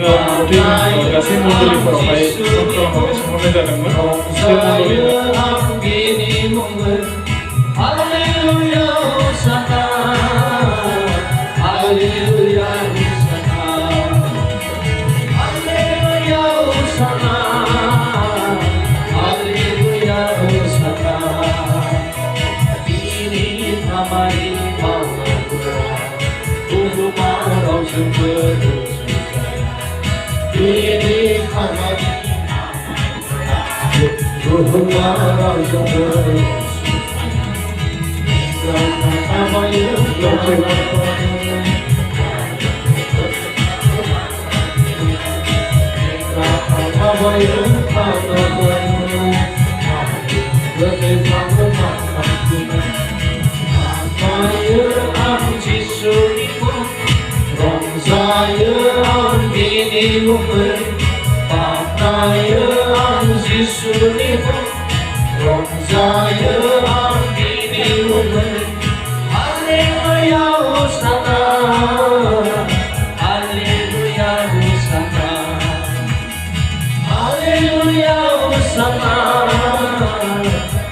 dengan kasih munduli permai untuk semua dalam munduli. Haleluya Hosana, Haleluya Hosana, Haleluya Hosana, Haleluya Hosana. Ini namai Maha untuk orang berdosa. Ini namai untuk orang berdosa. Haleluya Hosana, Haleluya Hosana, Haleluya Hosana,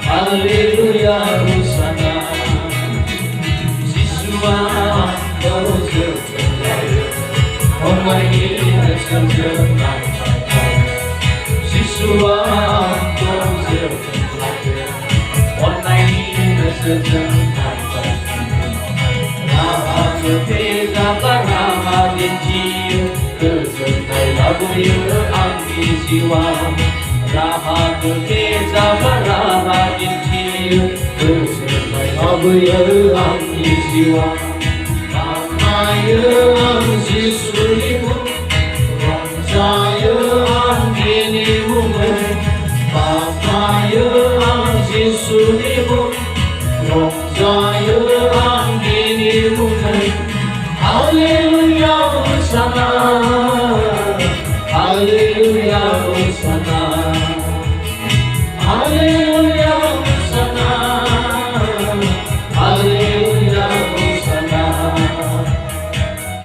Haleluya Hosana. Siswa terus orang ini terjenang. Siswa terus orang ini terjenang. Teza Parama Dinci Kesentai Lagu Anggi Siwa Raha Teza Parama Dinci Kesentai Lagu Anggi Siwa Namaya Anggi Sulimu Ramsaya Anggi Nimu Papaya Anggi Sulimu